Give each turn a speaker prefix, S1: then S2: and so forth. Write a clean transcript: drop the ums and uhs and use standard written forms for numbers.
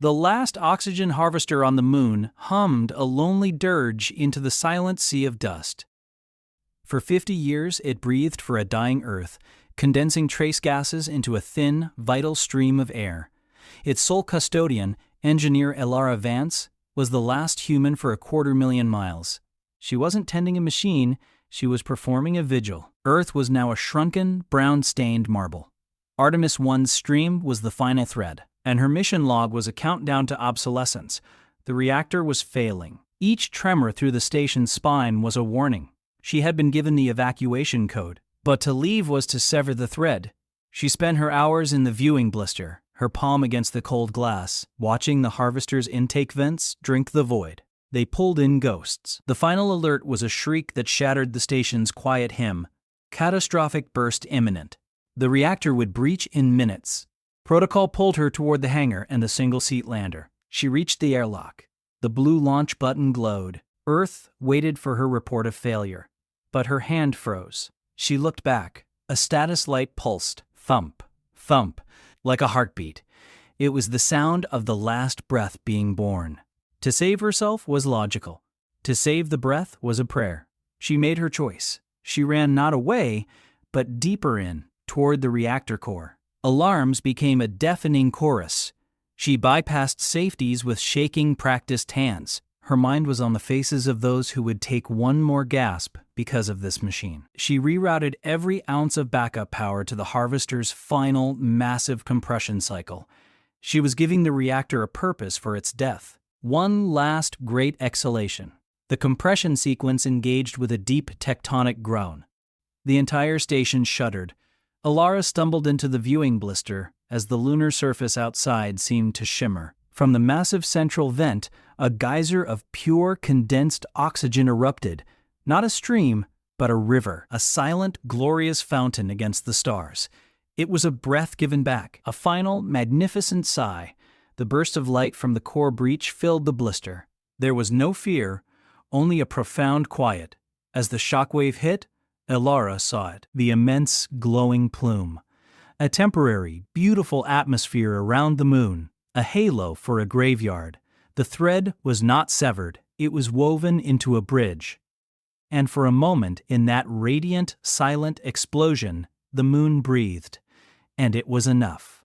S1: The last oxygen harvester on the moon hummed a lonely dirge into the silent sea of dust. For 50 years, it breathed for a dying Earth, condensing trace gases into a thin, vital stream of air. Its sole custodian, engineer Elara Vance, was the last human for 250,000 miles. She wasn't tending a machine, she was performing a vigil. Earth was now a shrunken, brown-stained marble. Artemis 1's stream was the final thread, and her mission log was a countdown to obsolescence. The reactor was failing. Each tremor through the station's spine was a warning. She had been given the evacuation code, but to leave was to sever the thread. She spent her hours in the viewing blister, her palm against the cold glass, watching the harvester's intake vents drink the void. They pulled in ghosts. The final alert was a shriek that shattered the station's quiet hymn. Catastrophic burst imminent. The reactor would breach in minutes. Protocol pulled her toward the hangar and the single-seat lander. She reached the airlock. The blue launch button glowed. Earth waited for her report of failure. But her hand froze. She looked back. A status light pulsed. Thump, thump, like a heartbeat. It was the sound of the last breath being born. To save herself was logical. To save the breath was a prayer. She made her choice. She ran not away, but deeper in, toward the reactor core. Alarms became a deafening chorus. She bypassed safeties with shaking, practiced hands. Her mind was on the faces of those who would take one more gasp because of this machine. She rerouted every ounce of backup power to the harvester's final, massive compression cycle. She was giving the reactor a purpose for its death. One last great exhalation. The compression sequence engaged with a deep tectonic groan. The entire station shuddered. Elara stumbled into the viewing blister as the lunar surface outside seemed to shimmer. From the massive central vent, a geyser of pure condensed oxygen erupted. Not a stream, but a river, a silent, glorious fountain against the stars. It was a breath given back, a final, magnificent sigh. The burst of light from the core breach filled the blister. There was no fear, only a profound quiet. As the shockwave hit, Elara saw it, the immense, glowing plume. A temporary, beautiful atmosphere around the moon, a halo for a graveyard. The thread was not severed, it was woven into a bridge. And for a moment, in that radiant, silent explosion, the moon breathed. And it was enough.